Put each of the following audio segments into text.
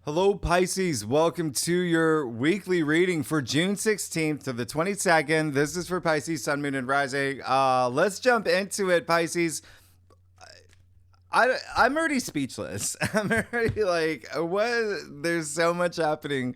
Hello, Pisces. Welcome to your weekly reading for June 16th to the 22nd. This is for Pisces, Sun, Moon, and Rising. Let's jump into it, Pisces. I'm already speechless. I'm already like, what? There's so much happening.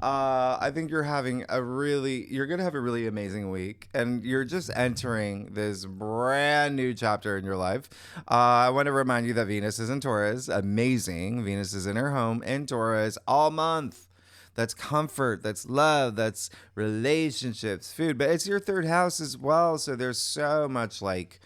I think you're going to have a really amazing week. And you're just entering this brand new chapter in your life. I want to remind you that Venus is in Taurus. Amazing. Venus is in her home in Taurus all month. That's comfort, that's love, that's relationships, food. But it's your third house as well. So there's so much like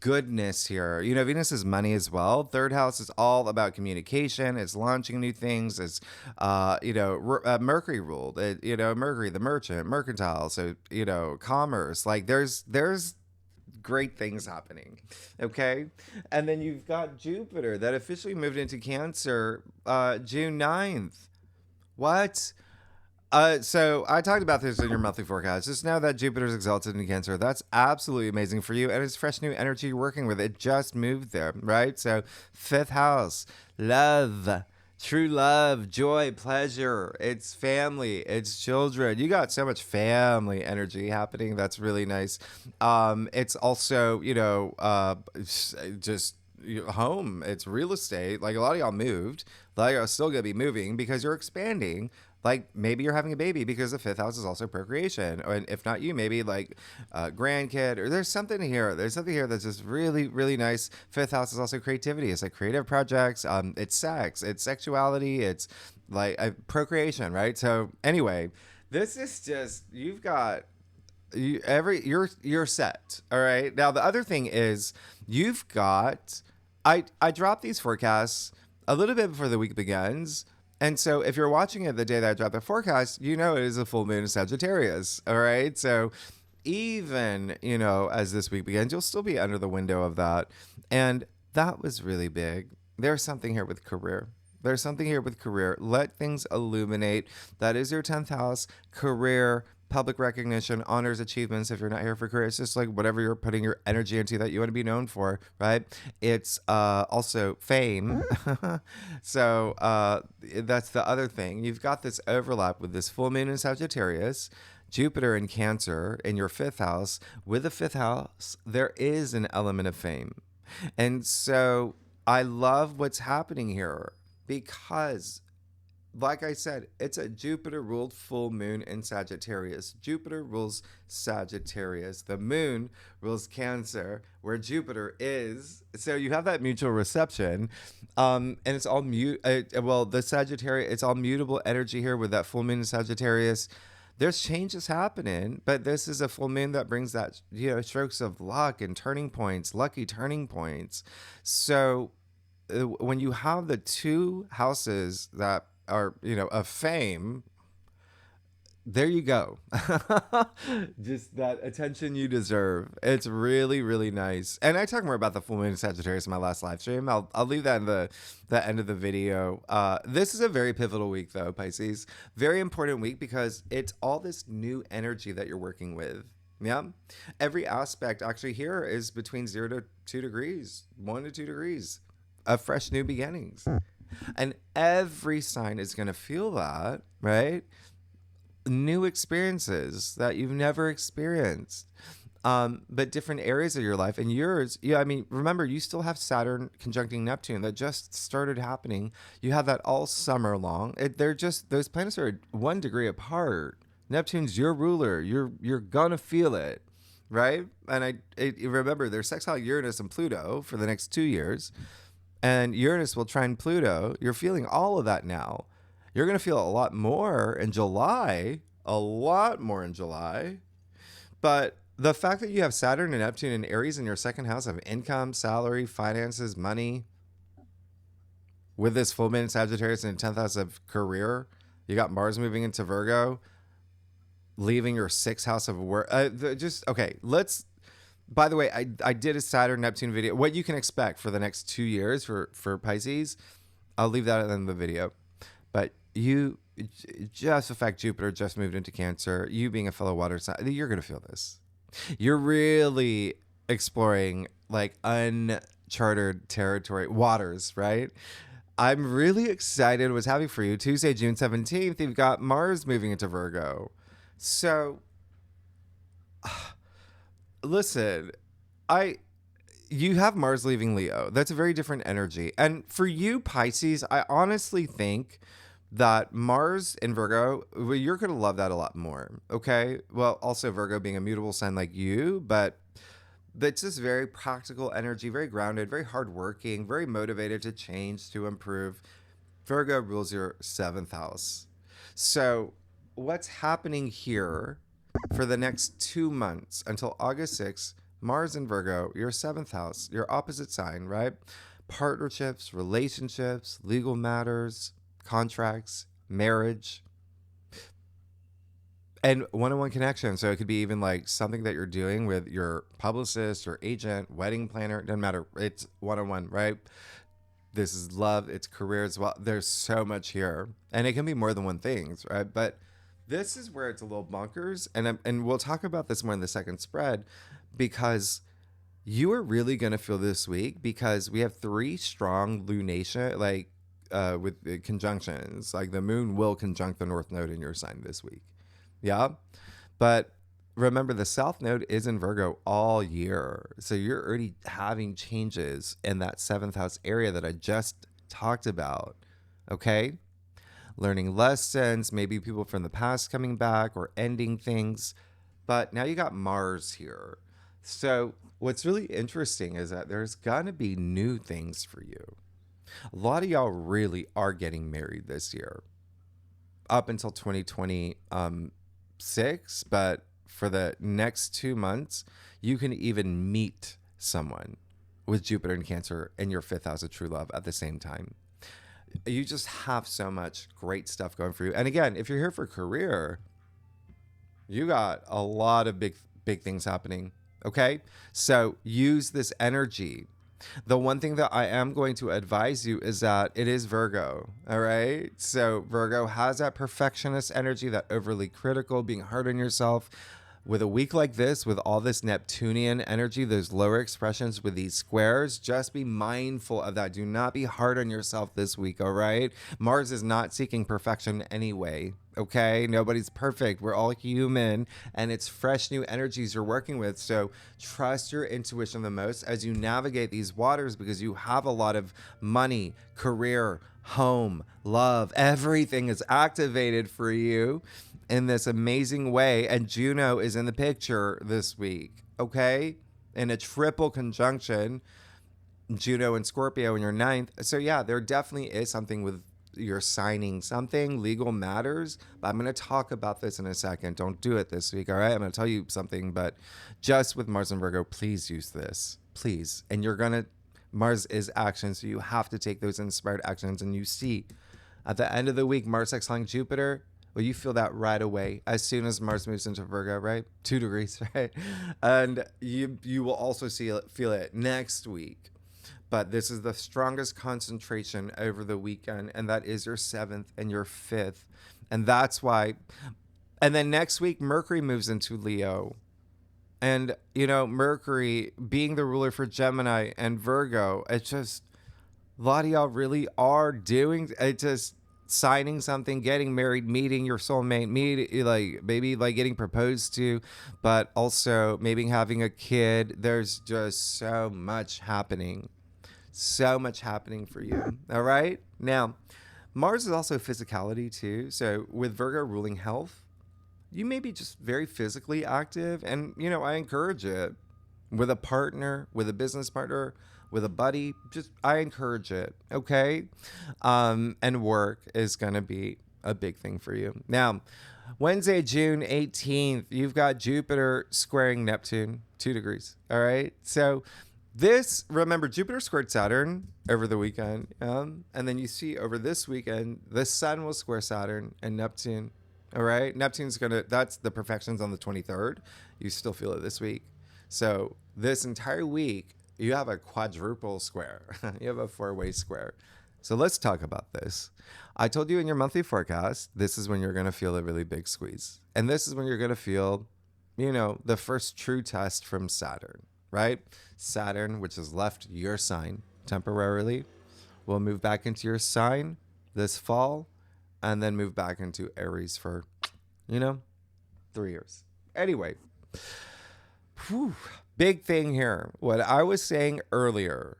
goodness here. You know, Venus is money as well. Third house is all about communication. It's launching new things. It's, Mercury ruled. Mercury, the merchant, mercantile. So, commerce. Like there's great things happening. Okay. And then you've got Jupiter that officially moved into Cancer June 9th. What? So I talked about this in your monthly forecast. Just know that Jupiter's exalted in Cancer. That's absolutely amazing for you. And it's fresh new energy you're working with. It just moved there, right? So fifth house, love, true love, joy, pleasure. It's family. It's children. You got so much family energy happening. That's really nice. It's also, just home. It's real estate. Like a lot of y'all moved. A lot of y'all are still going to be moving because you're expanding. Like maybe you're having a baby because the fifth house is also procreation, or if not you, maybe like a grandkid, or there's something here. There's something here that's just really, really nice. Fifth house is also creativity. It's like creative projects. It's sex. It's sexuality. It's like procreation, right? So anyway, this is just you're set. All right. Now the other thing is you've got. I dropped these forecasts a little bit before the week begins. And so if you're watching it the day that I dropped the forecast, you know it is a full moon in Sagittarius. All right. So even, as this week begins, you'll still be under the window of that. And that was really big. There's something here with career. There's something here with career. Let things illuminate. That is your 10th house, career, public recognition, honors, achievements. If you're not here for career, it's just like whatever you're putting your energy into that you want to be known for, right? It's also fame. So that's the other thing. You've got this overlap with this full moon in Sagittarius, Jupiter in Cancer in your fifth house. With the fifth house, there is an element of fame. And so I love what's happening here because like I said, it's a Jupiter ruled full moon in Sagittarius. Jupiter rules Sagittarius. The moon rules Cancer, where Jupiter is. So you have that mutual reception. And it's all the Sagittarius, it's all mutable energy here with that full moon in Sagittarius. There's changes happening, but this is a full moon that brings that, strokes of luck and turning points, lucky turning points. So when you have the two houses that are, of fame, there you go. Just that attention you deserve. It's really, really nice. And I talk more about the full moon in Sagittarius in my last live stream. I'll leave that in the end of the video. This is a very pivotal week, though, Pisces. Very important week because it's all this new energy that you're working with. Yeah. Every aspect actually here is between 0 to 2 degrees, 1 to 2 degrees of fresh new beginnings. And every sign is going to feel that, right? New experiences that you've never experienced, but different areas of your life. And yours, remember, you still have Saturn conjuncting Neptune that just started happening. You have that all summer long. Those planets are 1 degree apart. Neptune's your ruler. You're going to feel it, right? And remember, there's sextile Uranus and Pluto for the next 2 years. And Uranus will trine Pluto. You're feeling all of that now. You're going to feel a lot more in July. But the fact that you have Saturn and Neptune and Aries in your second house of income, salary, finances, money, with this full moon in Sagittarius and 10th house of career, you got Mars moving into Virgo, leaving your sixth house of work. By the way, I did a Saturn Neptune video. What you can expect for the next 2 years for Pisces, I'll leave that in the video. But just the fact Jupiter just moved into Cancer, you being a fellow water sign, you're going to feel this. You're really exploring like uncharted territory, waters, right? I'm really excited what's happening for you. Tuesday, June 17th, you've got Mars moving into Virgo. So, listen, I you have Mars leaving Leo. That's a very different energy. And for you, Pisces, I honestly think that Mars in Virgo, well, you're going to love that a lot more. Okay. Well, also Virgo being a mutable sign like you, but it's just very practical energy, very grounded, very hardworking, very motivated to change, to improve. Virgo rules your seventh house. So, what's happening here for the next 2 months until August 6th? Mars in Virgo, your seventh house, your opposite sign, right? Partnerships, relationships, legal matters, contracts, marriage, and one-on-one connection. So it could be even like something that you're doing with your publicist or agent, wedding planner, doesn't matter. It's one-on-one, right? This is love, it's career as well. There's so much here, and it can be more than one thing, right? But this is where it's a little bonkers, and we'll talk about this more in the second spread, because you are really going to feel this week because we have 3 strong lunation, like with conjunctions. Like the moon will conjunct the north node in your sign this week. Yeah. But remember, the south node is in Virgo all year. So you're already having changes in that seventh house area that I just talked about. Okay. Learning lessons, maybe people from the past coming back or ending things. But now you got Mars here. So what's really interesting is that there's going to be new things for you. A lot of y'all really are getting married this year up until 2026. But for the next 2 months, you can even meet someone with Jupiter and Cancer in your 5th house of true love at the same time. You just have so much great stuff going for you. And again, if you're here for career, you got a lot of big things happening. Okay. So use this energy. The one thing that I am going to advise you is that it is Virgo. All right. So Virgo has that perfectionist energy, that overly critical, being hard on yourself. With a week like this, with all this Neptunian energy, those lower expressions with these squares, just be mindful of that. Do not be hard on yourself this week, all right? Mars is not seeking perfection anyway, okay? Nobody's perfect. We're all human, and it's fresh new energies you're working with. So trust your intuition the most as you navigate these waters, because you have a lot of money, career, home, love. Everything is activated for you in this amazing way. And Juno is in the picture this week, okay? In a triple conjunction, Juno and Scorpio in your 9th. So yeah, there definitely is something with you're signing something, legal matters. But I'm going to talk about this in a second. Don't do it this week, all right? I'm going to tell you something, but just with Mars and Virgo, please use this, please. And you're going to, Mars is action, so you have to take those inspired actions. And you see, at the end of the week, Mars sextiling Jupiter, well, you feel that right away as soon as Mars moves into Virgo, right? 2 degrees, right? And you will also feel it next week. But this is the strongest concentration over the weekend, and that is your 7th and your 5th. And that's why. And then next week, Mercury moves into Leo. And, you know, Mercury being the ruler for Gemini and Virgo, it's just, a lot of y'all really are doing it, just signing something, getting married, meeting your soulmate, like maybe like getting proposed to, but also maybe having a kid. There's just so much happening. So much happening for you. All right. Now, Mars is also physicality too. So with Virgo ruling health, you may be just very physically active. And, you know, I encourage it with a partner, with a business partner, with a buddy. Just, I encourage it. Okay. And work is going to be a big thing for you. Now, Wednesday, June 18th, you've got Jupiter squaring Neptune, 2 degrees. All right. So, this, remember, Jupiter squared Saturn over the weekend. And then you see over this weekend, the sun will square Saturn and Neptune. All right. Neptune's that's the perfections on the 23rd. You still feel it this week. So this entire week, you have a quadruple square. You have a 4-way square. So let's talk about this. I told you in your monthly forecast, this is when you're going to feel a really big squeeze. And this is when you're going to feel, you know, the first true test from Saturn. Right? Saturn, which has left your sign temporarily, will move back into your sign this fall and then move back into Aries for, 3 years. Anyway, big thing here. What I was saying earlier,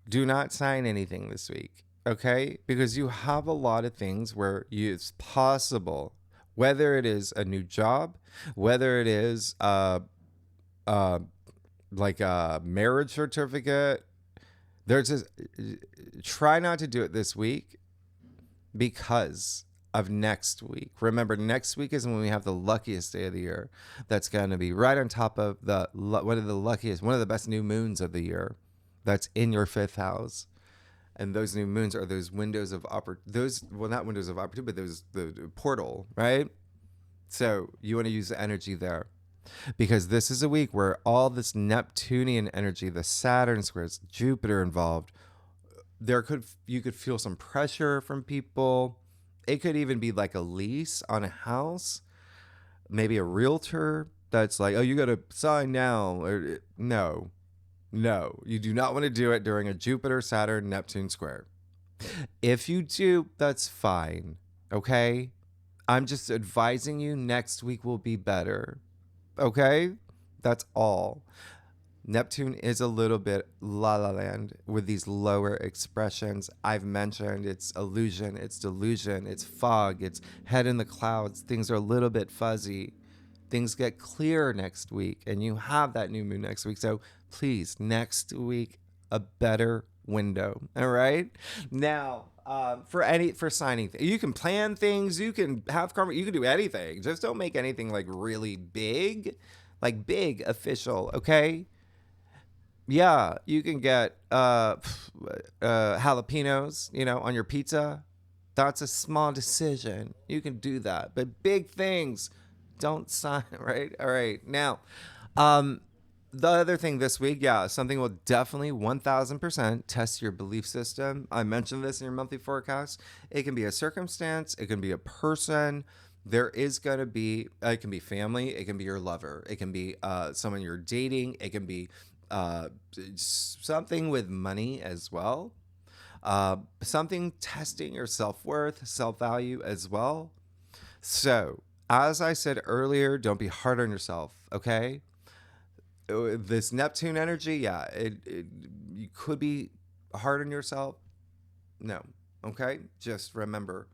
do not sign anything this week, okay? Because you have a lot of things where it's possible, whether it is a new job, whether it is like a marriage certificate. There's just, try not to do it this week because of next week. Remember, next week is when we have the luckiest day of the year. That's going to be right on top of one of the best new moons of the year. That's in your 5th house. And those new moons are those windows of not windows of opportunity, but the portal, right? So you want to use the energy there. Because this is a week where all this Neptunian energy, the Saturn squares, Jupiter involved, you could feel some pressure from people. It could even be like a lease on a house, maybe a realtor that's like, oh, you got to sign now. Or, no, you do not want to do it during a Jupiter, Saturn, Neptune square. If you do, that's fine. Okay. I'm just advising you next week will be better. Okay, that's all. Neptune is a little bit la la land with these lower expressions. I've mentioned it's illusion, it's delusion, it's fog, it's head in the clouds. Things are a little bit fuzzy. Things get clear next week, and you have that new moon next week. So please, next week, a better window. All right. Now, for signing, you can plan things, you can have you can do anything. Just don't make anything like really big, like big official. Okay. Yeah, you can get jalapenos, on your pizza. That's a small decision. You can do that, but big things, don't sign. Right. All right. Now, the other thing this week, something will definitely 1000% test your belief system. I mentioned this in your monthly forecast. It can be a circumstance. It can be a person. There is going to be, it can be family. It can be your lover. It can be someone you're dating. It can be something with money as well. Something testing your self-worth, self-value as well. So, as I said earlier, don't be hard on yourself, okay? This Neptune energy, you could be hard on yourself. No, okay? Just remember,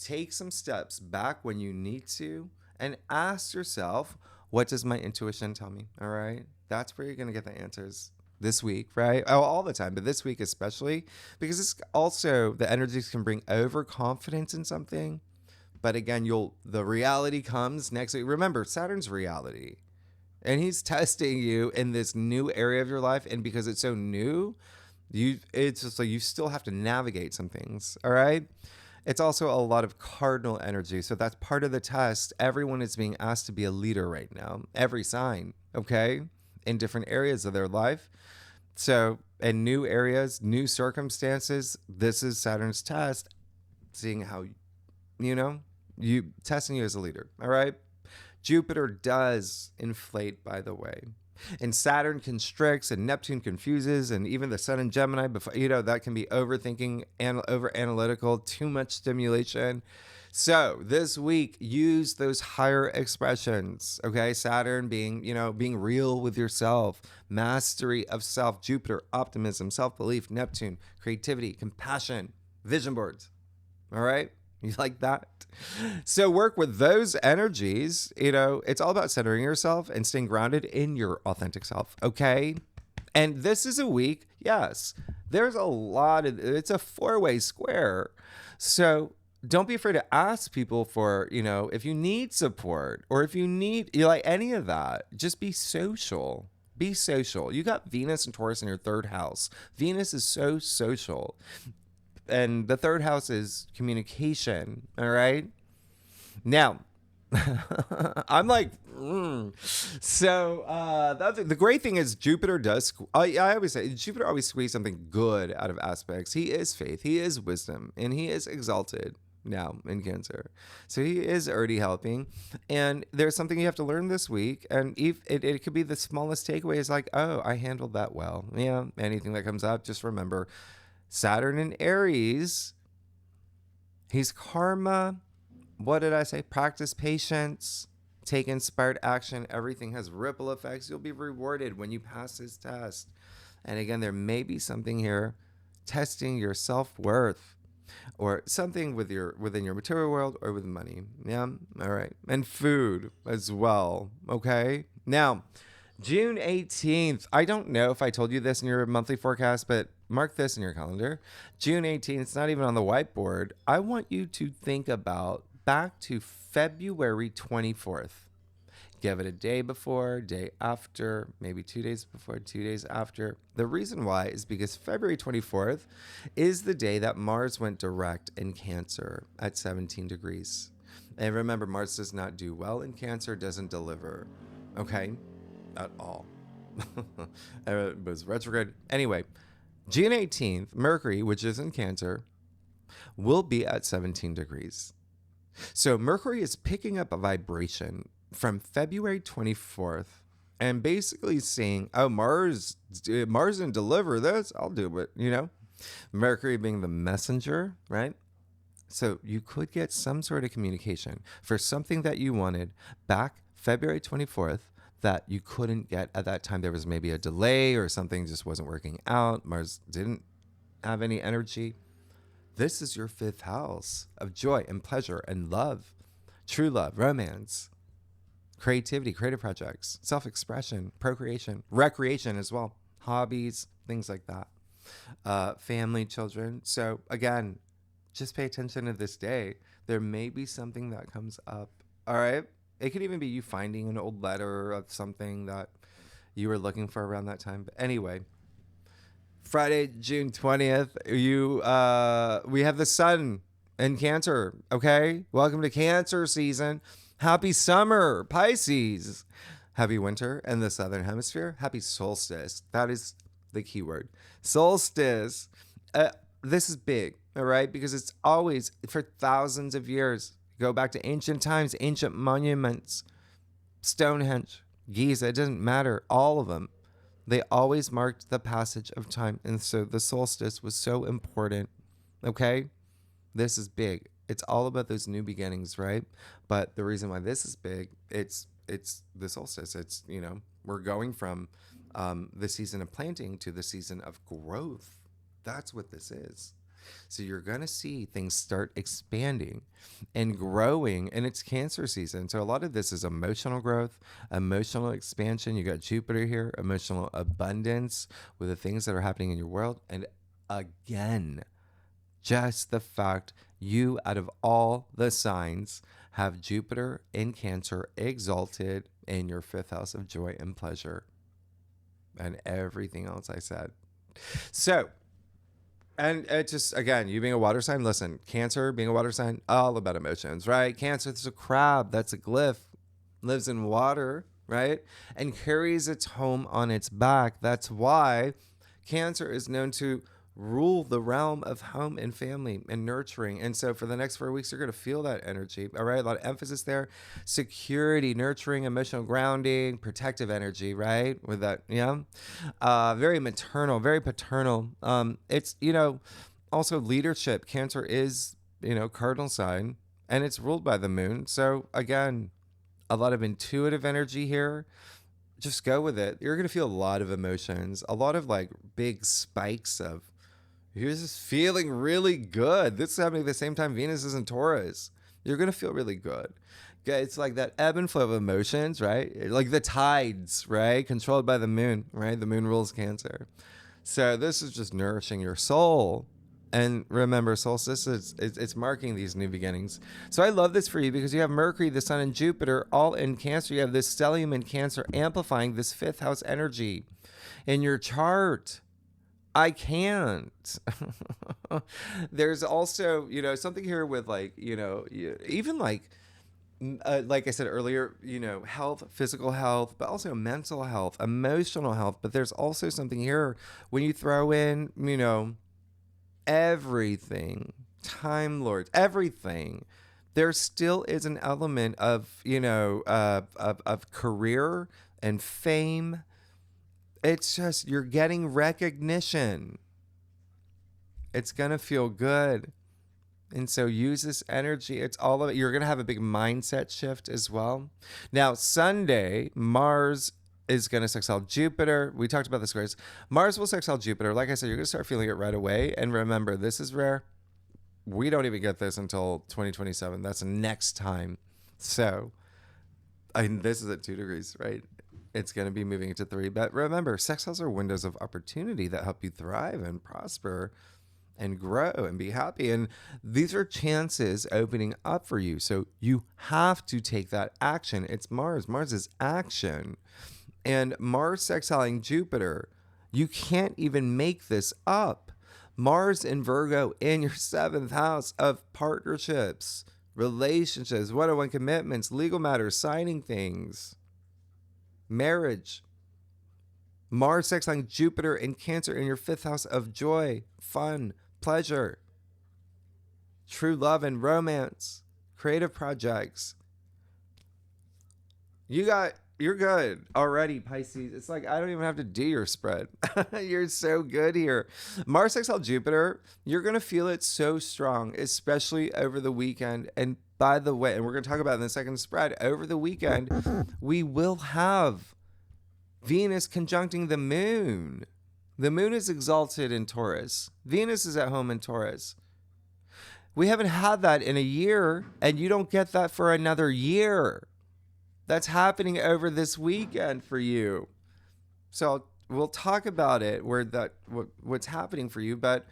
take some steps back when you need to and ask yourself, what does my intuition tell me? All right? That's where you're going to get the answers this week, right? Oh, all the time, but this week especially, because it's also, the energies can bring overconfidence in something. But again, the reality comes next week. Remember, Saturn's reality. And he's testing you in this new area of your life. And because it's so new, it's just like you still have to navigate some things. All right. It's also a lot of cardinal energy. So that's part of the test. Everyone is being asked to be a leader right now. Every sign. Okay. In different areas of their life. So in new areas, new circumstances, this is Saturn's test. Seeing how, you testing you as a leader. All right. Jupiter does inflate, by the way. And Saturn constricts and Neptune confuses, and even the Sun in Gemini, that can be overthinking and over analytical, too much stimulation. So this week, use those higher expressions. Okay. Saturn being real with yourself, mastery of self, Jupiter, optimism, self-belief, Neptune, creativity, compassion, vision boards. All right. You like that? So work with those energies. It's all about centering yourself and staying grounded in your authentic self. Okay. And this is a week. Yes, there's it's a 4-way square. So don't be afraid to ask people for, if you need support or if you need, any of that, just be social. Be social. You got Venus and Taurus in your 3rd house. Venus is so social. And the 3rd house is communication. All right. Now, I'm like, So the great thing is Jupiter does. I always say Jupiter always squeezes something good out of aspects. He is faith. He is wisdom. And he is exalted now in Cancer. So he is already helping. And there's something you have to learn this week. And it could be the smallest takeaway is like, oh, I handled that well. Yeah. Anything that comes up, just remember, Saturn in Aries, he's karma. What did I say? Practice patience. Take inspired action. Everything has ripple effects. You'll be rewarded when you pass this test. And again, there may be something here testing your self-worth or something within your material world or with money. Yeah. All right. And food as well. Okay. Now, June 18th. I don't know if I told you this in your monthly forecast, but mark this in your calendar. June 18th. It's not even on the whiteboard. I want you to think about back to February 24th. Give it a day before, day after, maybe 2 days before, 2 days after. The reason why is because February 24th is the day that Mars went direct in Cancer at 17 degrees. And remember, Mars does not do well in Cancer, doesn't deliver, okay, at all. It was retrograde. Anyway, June 18th, Mercury, which is in Cancer, will be at 17 degrees. So Mercury is picking up a vibration from February 24th and basically saying, oh, Mars didn't deliver this, I'll do it, you know? Mercury being the messenger, right? So you could get some sort of communication for something that you wanted back February 24th that you couldn't get at that time. There was maybe a delay or something just wasn't working out. Mars didn't have any energy. This is your 5th house of joy and pleasure and love, true love, romance, creativity, creative projects, self-expression, procreation, recreation as well, hobbies, things like that, family, children. So again, just pay attention to this day. There may be something that comes up. All right. It could even be you finding an old letter of something that you were looking for around that time. But anyway, Friday, June 20th, we have the sun in Cancer. Okay. Welcome to Cancer season. Happy summer, Pisces. Happy winter in the southern hemisphere. Happy solstice. That is the key word. Solstice. This is big, all right? Because it's always, for thousands of years, go back to ancient times, ancient monuments, Stonehenge, Giza, it doesn't matter, all of them. They always marked the passage of time. And so the solstice was so important, okay? This is big. It's all about those new beginnings, right? But the reason why this is big, it's the solstice. It's, we're going from the season of planting to the season of growth. That's what this is. So you're going to see things start expanding and growing, and it's Cancer season. So a lot of this is emotional growth, emotional expansion. You got Jupiter here, emotional abundance with the things that are happening in your world. And again, just the fact you, out of all the signs, have Jupiter in Cancer exalted in your 5th house of joy and pleasure and everything else I said. So, and it just, again, you being a water sign, listen, Cancer being a water sign, all about emotions, right? Cancer is a crab, that's a glyph, lives in water, right? And carries its home on its back. That's why Cancer is known to rule the realm of home and family and nurturing. And so for the next 4 weeks, you're going to feel that energy. All right. A lot of emphasis there. Security, nurturing, emotional grounding, protective energy, right? With that. Yeah. Very maternal, very paternal. It's, also leadership. Cancer is, cardinal sign, and it's ruled by the moon. So again, a lot of intuitive energy here. Just go with it. You're going to feel a lot of emotions, a lot of like big spikes of, you're just feeling really good. This is happening at the same time Venus is in Taurus. You're going to feel really good. It's like that ebb and flow of emotions, right? Like the tides, right? Controlled by the moon, right? The moon rules Cancer. So this is just nourishing your soul. And remember, solstice, it's marking these new beginnings. So I love this for you because you have Mercury, the Sun, and Jupiter all in Cancer. You have this stellium in Cancer amplifying this 5th house energy in your chart. I can't. There's also, something here with even like I said earlier, health, physical health, but also mental health, emotional health. But there's also something here when you throw in, everything, Time Lords, everything. There still is an element of, of career and fame. It's just, you're getting recognition. It's going to feel good. And so use this energy. It's all of it. You're going to have a big mindset shift as well. Now, Sunday, Mars is going to sextile Jupiter. We talked about this, guys. Mars will sextile Jupiter. Like I said, you're going to start feeling it right away. And remember, this is rare. We don't even get this until 2027. That's next time. So, this is at 2 degrees, right? It's going to be moving to 3. But remember, sextiles are windows of opportunity that help you thrive and prosper and grow and be happy. And these are chances opening up for you. So you have to take that action. It's Mars. Mars is action. And Mars sextiling Jupiter, you can't even make this up. Mars in Virgo in your 7th house of partnerships, relationships, one-on-one commitments, legal matters, signing things, marriage. Mars sextiling Jupiter in Cancer in your 5th house of joy, fun, pleasure, true love and romance, creative projects. You're good already, Pisces. It's like I don't even have to do your spread. You're so good here. Mars sextile Jupiter, you're going to feel it so strong, especially over the weekend. And by the way, and we're going to talk about it in the second spread, over the weekend, we will have Venus conjuncting the moon. The moon is exalted in Taurus. Venus is at home in Taurus. We haven't had that in a year, and you don't get that for another year. That's happening over this weekend for you. So we'll talk about it, what's happening for you. But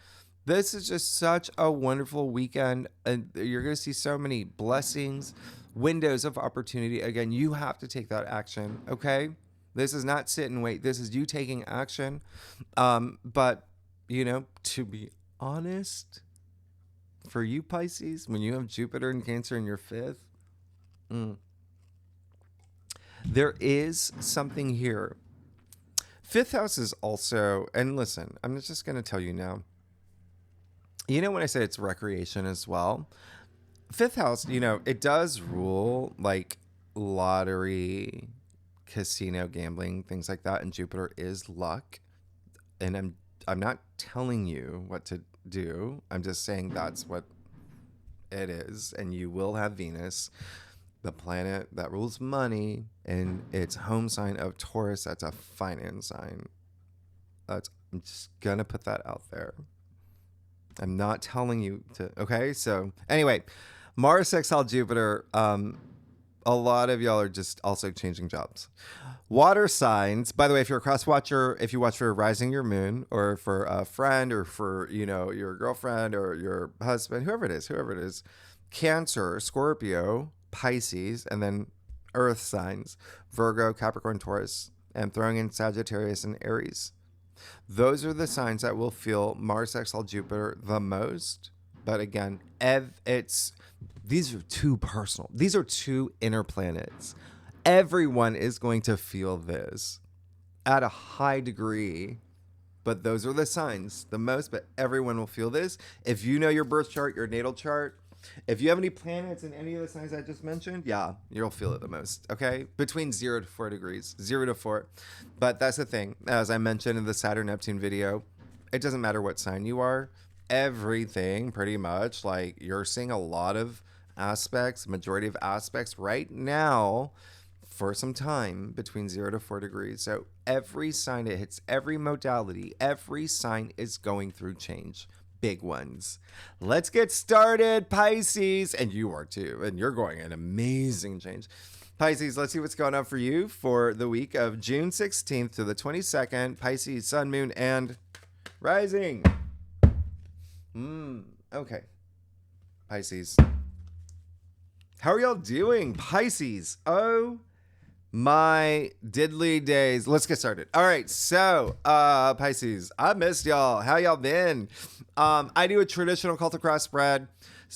this is just such a wonderful weekend, and you're going to see so many blessings, windows of opportunity. Again, you have to take that action, okay? This is not sit and wait. This is you taking action. But, to be honest, for you, Pisces, when you have Jupiter and Cancer in your 5th, there is something here. 5th house is also, and listen, I'm just going to tell you now. When I say it's recreation as well, 5th house, it does rule like lottery, casino, gambling, things like that, and Jupiter is luck. And I'm not telling you what to do. I'm just saying that's what it is. And you will have Venus, the planet that rules money, and its home sign of Taurus. That's a finance sign. I'm just gonna put that out there. I'm not telling you to. Okay, so anyway, Mars sextile Jupiter. A lot of y'all are just also changing jobs. Water signs, by the way, if you're a cross watcher, if you watch for rising your moon, or for a friend, or for your girlfriend or your husband, whoever it is, Cancer, Scorpio, Pisces, and then earth signs, Virgo, Capricorn, Taurus, and throwing in Sagittarius and Aries. Those are the signs that will feel Mars sextile Jupiter the most. But again, these are too personal. These are 2 inner planets. Everyone is going to feel this at a high degree, but those are the signs the most. But everyone will feel this. If you know your birth chart, your natal chart, if you have any planets in any of the signs I just mentioned, yeah, you'll feel it the most, okay? Between 0 to 4 degrees, 0 to 4. But that's the thing. As I mentioned in the Saturn-Neptune video, it doesn't matter what sign you are. Everything, pretty much, like you're seeing a lot of aspects, majority of aspects right now for some time between 0 to 4 degrees. So every sign it hits, every modality, every sign is going through change. Big ones. Let's get started, Pisces. And you are too. And you're going an amazing change. Pisces, let's see what's going on for you for the week of June 16th to the 22nd. Pisces, sun, moon, and rising. Okay. Pisces. How are y'all doing, Pisces? Oh my diddly days. Let's get started. All right, so Pisces, I missed y'all. How y'all been? I do a traditional cult across spread.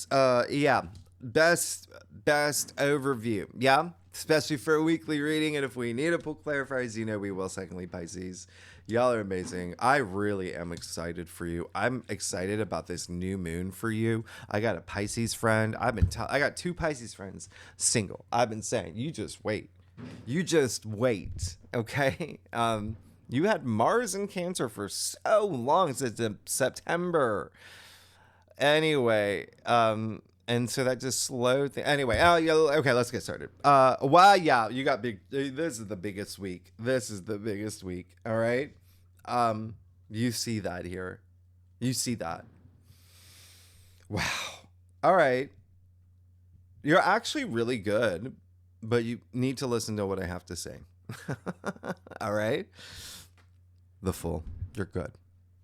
Best overview. Yeah, especially for a weekly reading. And if we need to pull clarifiers, we will. Secondly, Pisces, y'all are amazing. I really am excited for you. I'm excited about this new moon for you. I got a Pisces friend. I got 2 Pisces friends, single. I've been saying, you just wait. Okay. You had Mars in Cancer for so long, since September. Anyway, and so that just slowed things. Anyway, oh yeah, okay, let's get started. Well, yeah, you got big. This is the biggest week. This is the biggest week. All right. You see that here. You see that. Wow. All right. You're actually really good, but you need to listen to what I have to say. All right. The Fool. You're good.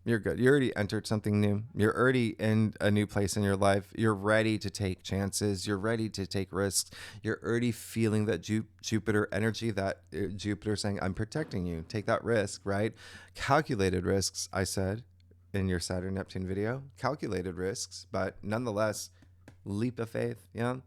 You're good. You already entered something new. You're already in a new place in your life. You're ready to take chances. You're ready to take risks. You're already feeling that Jupiter energy, that Jupiter saying, I'm protecting you. Take that risk, right? Calculated risks, I said in your Saturn Neptune video. Calculated risks, but nonetheless, leap of faith. Yeah.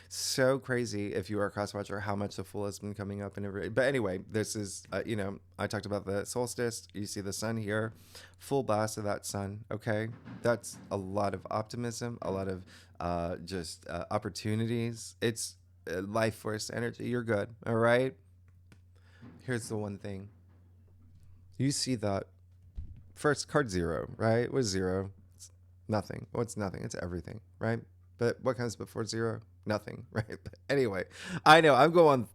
So crazy if you are a cross watcher how much the Fool has been coming up in every. But anyway, this is I talked about the solstice. You see the sun here, full blast of that sun. Okay, that's a lot of optimism, a lot of just opportunities. It's life force energy. You're good. All right. Here's the one thing. You see that first card 0, right? What's 0? It's nothing. Well, it's nothing. It's everything, right? But what comes before 0? Nothing, right? But anyway, I know I'm going.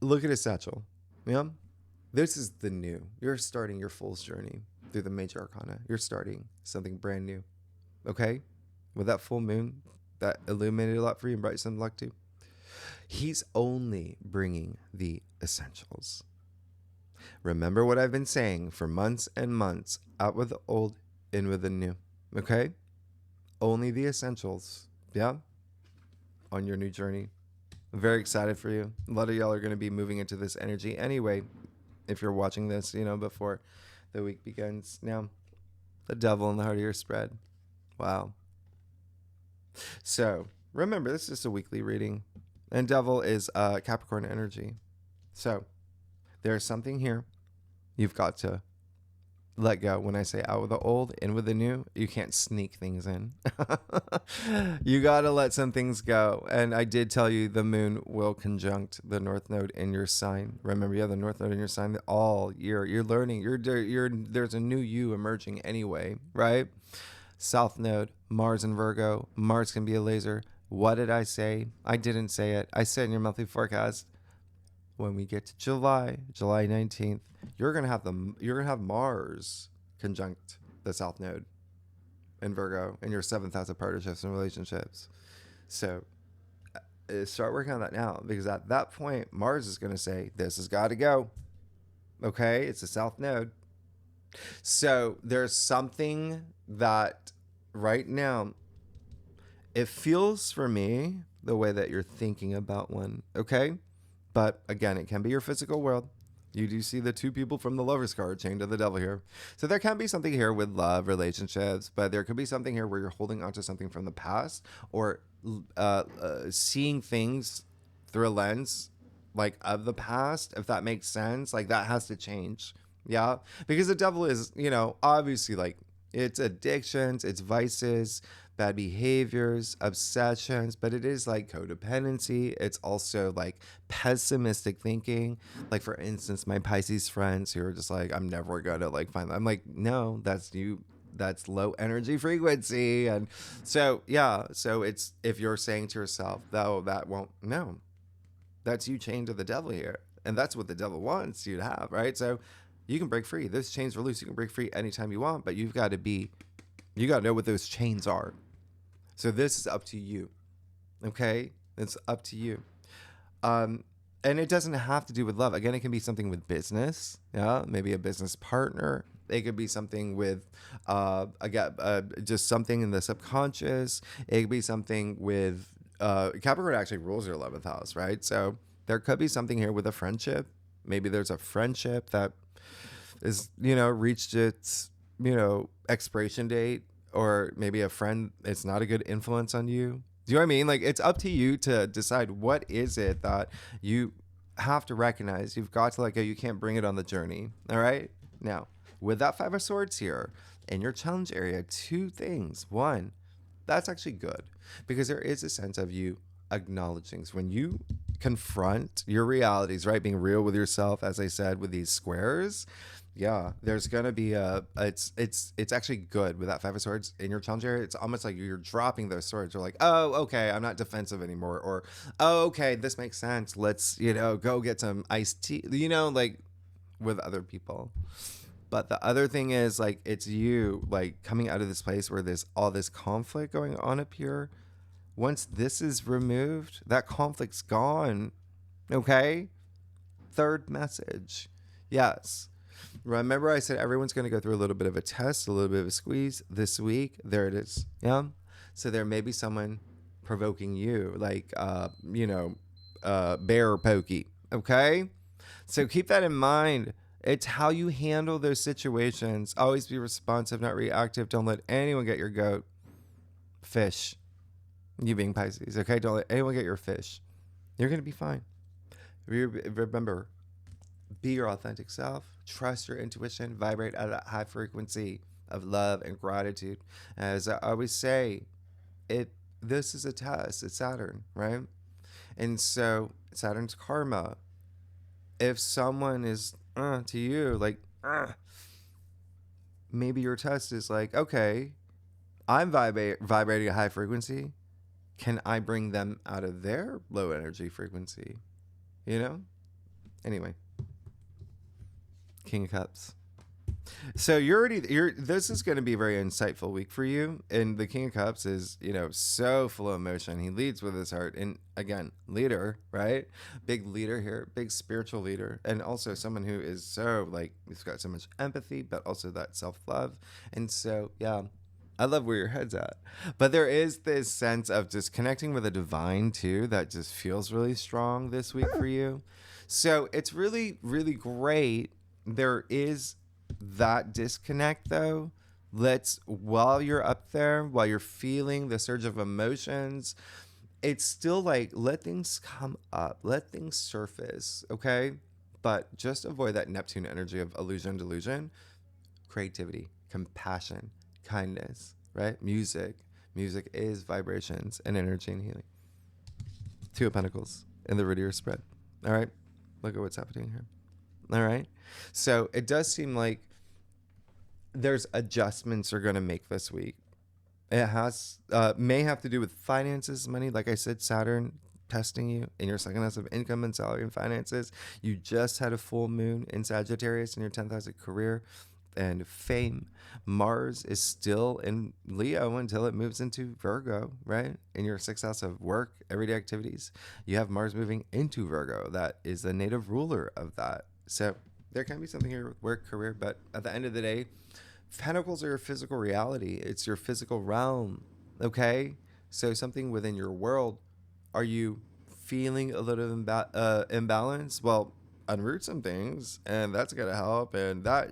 Look at a satchel. Yeah, this is the new. You're starting your Fool's journey through the major arcana. You're starting something brand new. Okay, with that full moon that illuminated a lot for you and brought you some luck too. He's only bringing the essentials. Remember what I've been saying for months and months: out with the old, in with the new. Okay, only the essentials. Yeah. On your new journey. I'm very excited for you. A lot of y'all are going to be moving into this energy anyway, if you're watching this, before the week begins. Now, the Devil in the heart of your spread. Wow. So, remember, this is just a weekly reading. And Devil is Capricorn energy. So, there's something here you've got to let go. When I say out with the old, in with the new, you can't sneak things in. You got to let some things go. And I did tell you the moon will conjunct the North Node in your sign. Remember, you have the North Node in your sign all year. You're learning. There's a new you emerging anyway, right? South Node, Mars in Virgo. Mars can be a laser. What did I say? I didn't say it. I said in your monthly forecast, when we get to July 19th, you're gonna have Mars conjunct the South Node in Virgo in your 7th house of partnerships and relationships. So start working on that now, because at that point, Mars is gonna say, this has got to go. Okay, it's the South Node. So there's something that right now, it feels for me the way that you're thinking about one. Okay. But again, it can be your physical world. You do see the 2 people from the Lover's card chained to the Devil here. So there can be something here with love, relationships, but there could be something here where you're holding onto something from the past, or seeing things through a lens like of the past, if that makes sense. Like, that has to change. Yeah. Because the Devil is, obviously, like, it's addictions, it's vices, bad behaviors, obsessions, but it is like codependency. It's also like pessimistic thinking. Like, for instance, my Pisces friends who are just like, I'm never gonna like find them. I'm like, no, that's you. That's low energy frequency. And so, yeah. So it's, if you're saying to yourself, though, that won't, no, that's you chained to the Devil here. And that's what the Devil wants you to have, right? So you can break free. Those chains are loose. You can break free anytime you want, but you got to know what those chains are. So this is up to you. Okay? It's up to you. And it doesn't have to do with love. Again, it can be something with business. Yeah. Maybe a business partner. It could be something with, just something in the subconscious. It could be something with, Capricorn actually rules your 11th house, right? So there could be something here with a friendship. Maybe there's a friendship that is, reached its, expiration date, or maybe a friend, it's not a good influence on you. Do you know what I mean? Like, it's up to you to decide what is it that you have to recognize. You've got to let go. You can't bring it on the journey. All right. Now, with that 5 of Swords here in your challenge area, 2 things. One, that's actually good, because there is a sense of you acknowledging. So when you confront your realities, right? Being real with yourself, as I said, with these squares. Yeah, there's gonna be it's actually good with that 5 of Swords in your challenge area. It's almost like you're dropping those swords. You're like, oh, okay, I'm not defensive anymore, or oh, okay, this makes sense. Let's go get some iced tea. Like with other people. But the other thing is, like, it's you, like, coming out of this place where there's all this conflict going on up here. Once this is removed, that conflict's gone. Okay? Third message. Yes. Remember I said everyone's going to go through a little bit of a test, a little bit of a squeeze this week. There it is. Yeah? So there may be someone provoking you, like, bear pokey. Okay? So keep that in mind. It's how you handle those situations. Always be responsive, not reactive. Don't let anyone get your goat. Fish. You being Pisces, okay? Don't let anyone get your fish. You're going to be fine. Remember, be your authentic self. Trust your intuition. Vibrate at a high frequency of love and gratitude. As I always say, this is a test. It's Saturn, right? And so Saturn's karma. If someone is to you, like, maybe your test is like, okay, I'm vibrating a high frequency. Can I bring them out of their low energy frequency? Anyway, King of Cups. So this is going to be a very insightful week for you. And the King of Cups is, so full of emotion. He leads with his heart. And again, leader, right? Big leader here, big spiritual leader. And also someone who is so, like, he's got so much empathy, but also that self-love. And so, yeah, I love where your head's at. But there is this sense of just connecting with the divine too that just feels really strong this week for you. So it's really, really great. There is that disconnect though. While you're up there, while you're feeling the surge of emotions, it's still like, let things come up, let things surface, okay? But just avoid that Neptune energy of illusion, delusion, creativity, compassion, kindness, right? Music is vibrations and energy and healing. 2 of Pentacles in the Ridier spread. All right, look at what's happening here. All right, so it does seem like there's adjustments you're going to make this week. It may have to do with finances, money. Like I said, Saturn testing you in your second house of income and salary and finances. You just had a full moon in Sagittarius in your 10th house of career and fame. Mars is still in Leo until it moves into Virgo, right? In your 6th house of work, everyday activities. You have Mars moving into Virgo. That is the native ruler of that. So there can be something here with work, career, but at the end of the day, Pentacles are your physical reality. It's your physical realm, okay? So something within your world. Are you feeling a little imbalance? Well, unroot some things, and that's going to help, and that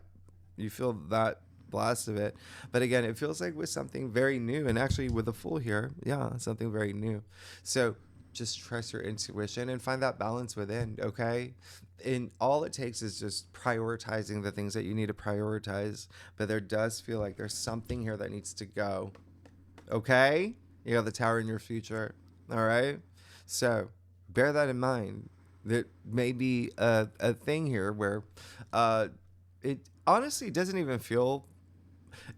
you feel that blast of it. But again, it feels like with something very new, and actually with the Fool here, yeah, something very new. So just trust your intuition and find that balance within, okay? And all it takes is just prioritizing the things that you need to prioritize. But there does feel like there's something here that needs to go, okay? You have the Tower in your future, all right? So bear that in mind. There may be a thing here where it honestly doesn't even feel,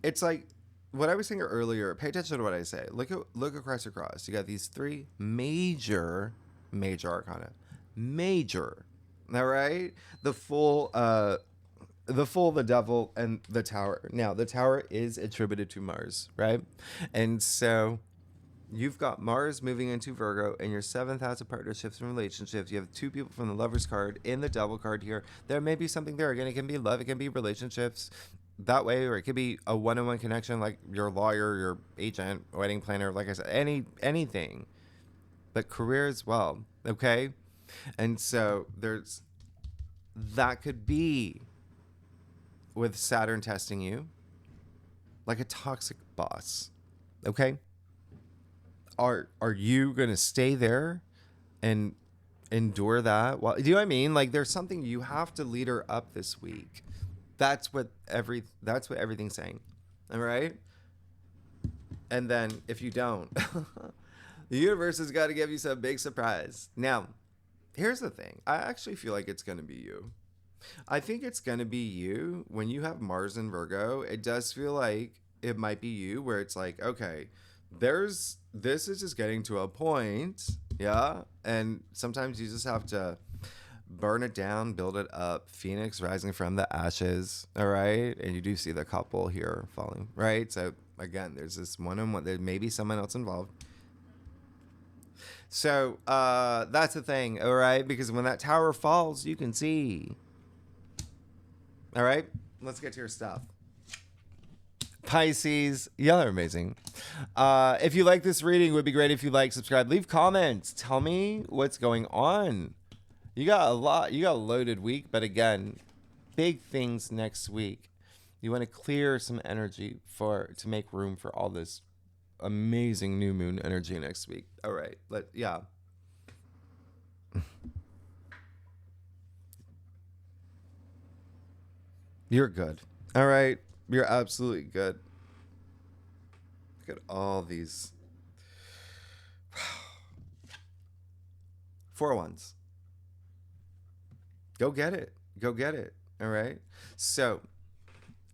it's like what I was saying earlier. Pay attention to what I say. Look across. You got these 3 major arcana. Major. All right? The Fool, the Devil, and the Tower. Now, the Tower is attributed to Mars, right? And so you've got Mars moving into Virgo in your 7th house of partnerships and relationships. You have 2 people from the Lover's card in the Devil card here. There may be something there. Again, it can be love. It can be relationships that way, or it could be a one-on-one connection, like your lawyer, your agent, wedding planner, like I said, anything. But career as well, okay? And so that could be with Saturn testing you like a toxic boss, okay? Are you going to stay there and endure that? Well, do you know what I mean? Like, there's something you have to lead her up this week. That's what everything's saying. All right? And then if you don't, the universe has got to give you some big surprise. Now, Here's the thing. I actually feel like it's going to be you. I think it's going to be you when you have Mars in Virgo. It does feel like it might be you where it's like, okay, this is just getting to a point. Yeah. And sometimes you just have to burn it down, build it up. Phoenix rising from the ashes. All right. And you do see the couple here falling, right? So again, there's this one on one. There may be someone else involved. So that's the thing, all right? Because when that tower falls, you can see. All right, let's get to your stuff. Pisces, y'all are amazing. If you like this reading, it would be great if you like, subscribe, leave comments. Tell me what's going on. You got a lot. You got a loaded week, but again, big things next week. You want to clear some energy to make room for all this amazing new moon energy next week. All right, yeah. You're good. All right. You're absolutely good. Look at all these. 4 ones. Go get it. Go get it. All right. So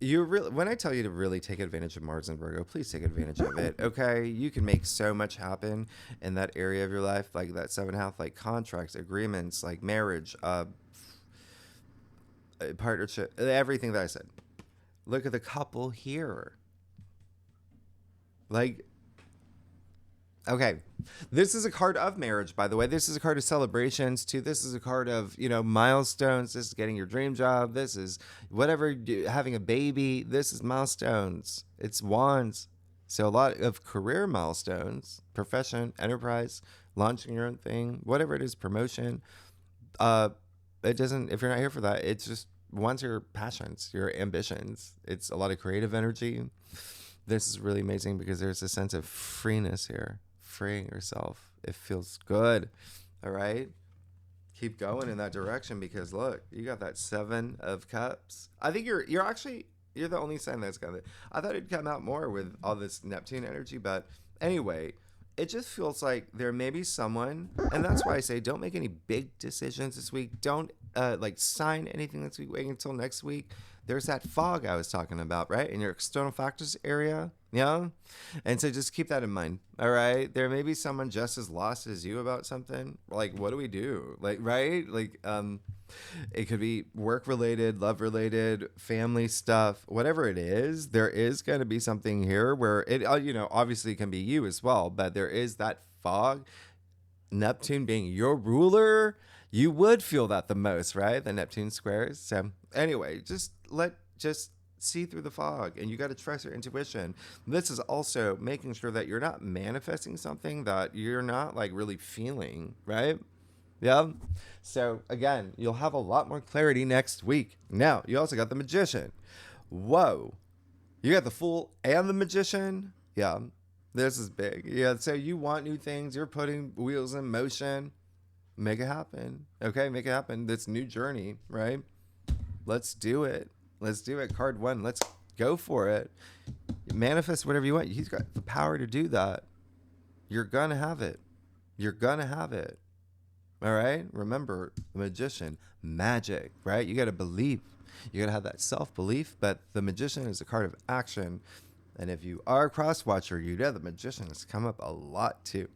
when I tell you to really take advantage of Mars and Virgo, please take advantage of it. Okay. You can make so much happen in that area of your life, like that 7th house, like contracts, agreements, like marriage, partnership, everything that I said. Look at the couple here. Like, okay, this is a card of marriage, by the way. This is a card of celebrations, too. This is a card of, milestones. This is getting your dream job. This is whatever, having a baby. This is milestones. It's wands. So a lot of career milestones, profession, enterprise, launching your own thing, whatever it is, promotion. It doesn't, if you're not here for that, it's just wants your passions, your ambitions. It's a lot of creative energy. This is really amazing because there's a sense of freeness here, freeing yourself. It feels good. All right. Keep going in that direction because look, you got that 7 of Cups. I think you're the only sign that's got it. I thought it'd come out more with all this Neptune energy, but anyway, it just feels like there may be someone, and that's why I say don't make any big decisions this week. Don't sign anything this week. Wait until next week. There's that fog I was talking about, right? In your external factors area. Yeah. And so just keep that in mind. All right. There may be someone just as lost as you about something. Like, what do we do? Like, right? Like, it could be work related, love related, family stuff, whatever it is. There is going to be something here where it, obviously can be you as well, but there is that fog. Neptune being your ruler, you would feel that the most, right? The Neptune squares. So anyway, just see through the fog, and you got to trust your intuition. This is also making sure that you're not manifesting something that you're not like really feeling, right? Yeah. So again, you'll have a lot more clarity next week. Now, you also got the Magician. Whoa. You got the Fool and the Magician. Yeah. This is big. Yeah. So you want new things. You're putting wheels in motion. Make it happen. Okay. Make it happen. This new journey, right? Let's do it. Let's do it. Card 1. Let's go for it. Manifest whatever you want. He's got the power to do that. You're going to have it. You're going to have it. All right. Remember, the Magician, magic, right? You got to believe. You got to have that self-belief. But the Magician is a card of action. And if you are a cross-watcher, the Magician has come up a lot too.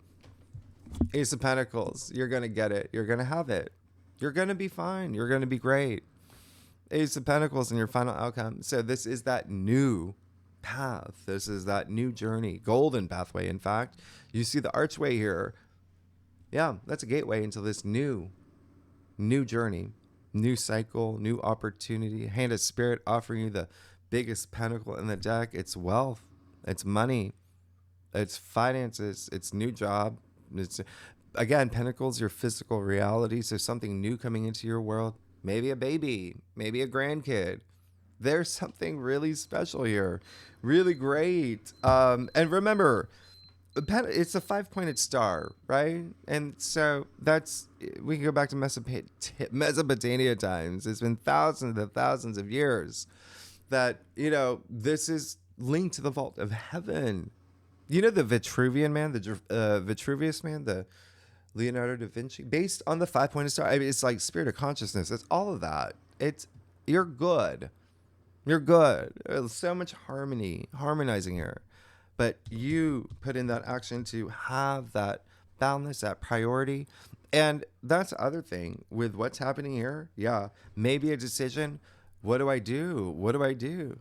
Ace of Pentacles. You're going to get it. You're going to have it. You're going to be fine. You're going to be great. Ace of Pentacles in your final outcome. So this is that new path. This is that new journey. Golden pathway, in fact. You see the archway here. Yeah, that's a gateway into this new journey, new cycle, new opportunity. Hand of Spirit offering you the biggest pentacle in the deck. It's wealth, it's money, it's finances, it's new job. It's again, Pentacles, your physical reality. So something new coming into your world. Maybe a baby, maybe a grandkid. There's something really special here, really great. And remember, it's a 5-pointed star, right? And so we can go back to Mesopotamia times. It's been thousands and thousands of years that, this is linked to the vault of heaven. The Vitruvian man, the Vitruvius man, Leonardo da Vinci, based on the 5-pointed star. I mean, it's like spirit of consciousness. It's all of that. You're good. You're good. There's so much harmonizing here. But you put in that action to have that balance, that priority. And that's the other thing with what's happening here. Yeah, maybe a decision. What do I do? What do I do?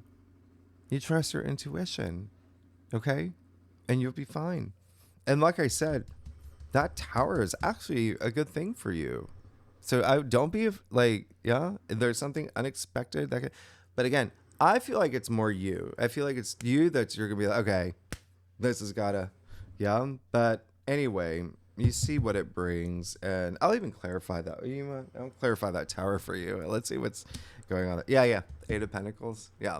You trust your intuition, okay? And you'll be fine. And like I said, that tower is actually a good thing for you. So I don't be like, yeah, there's something unexpected that could, but again, I feel like it's more you. I feel like it's you that you're gonna be like, okay, this has gotta, yeah. But anyway, you see what it brings, and I'll even clarify that. I'll clarify that tower for you. Let's see what's going on. Yeah. 8 of Pentacles. Yeah.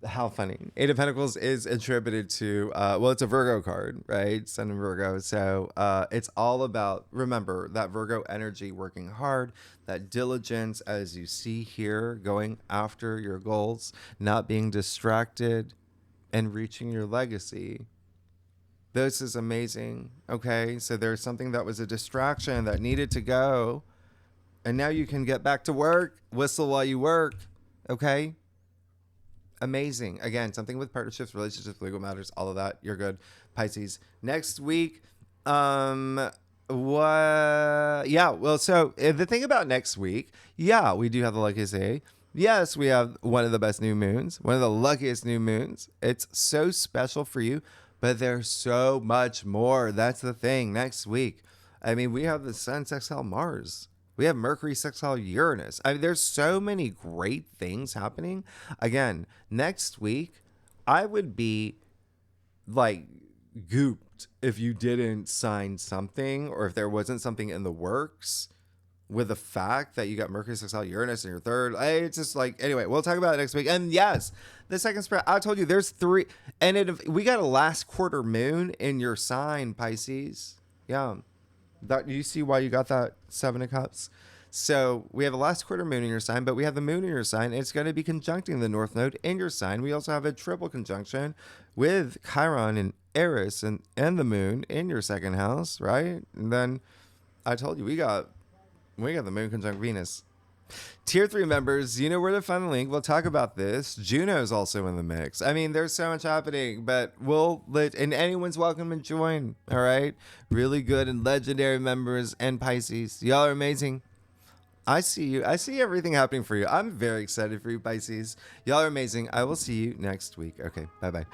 How funny. 8 of Pentacles is attributed to, well, it's a Virgo card, right? Sun in Virgo. So it's all about, remember, that Virgo energy, working hard, that diligence, as you see here, going after your goals, not being distracted, and reaching your legacy. This is amazing. Okay. So there's something that was a distraction that needed to go. And now you can get back to work, whistle while you work. Okay. Amazing. Again, something with partnerships, relationships, legal matters, all of that. You're good. Pisces. Next week, what? Yeah. Well, so the thing about next week, yeah, we do have the luckiest day. Yes, we have one of the best new moons, one of the luckiest new moons. It's so special for you, but there's so much more. That's the thing. Next week, I mean, we have the Sun sextile Mars. We have Mercury sextile Uranus. I mean, there's so many great things happening. Again, next week, I would be like gooped if you didn't sign something, or if there wasn't something in the works with the fact that you got Mercury sextile Uranus in your third. It's just like, anyway, we'll talk about it next week. And yes, the second spread, I told you there's 3, and we got a last quarter moon in your sign, Pisces. Yeah. That, you see why you got that 7 of Cups? So we have a last quarter moon in your sign, but we have the moon in your sign. It's going to be conjuncting the North Node in your sign. We also have a triple conjunction with Chiron and Eris and the moon in your second house, right? And then I told you we got the moon conjunct Venus. Tier 3 members, you know where to find the link. We'll talk about this. Juno's also in the mix. I mean, there's so much happening, but and anyone's welcome to join. All right. Really good and legendary members and Pisces. Y'all are amazing. I see you. I see everything happening for you. I'm very excited for you, Pisces. Y'all are amazing. I will see you next week. Okay. Bye-bye.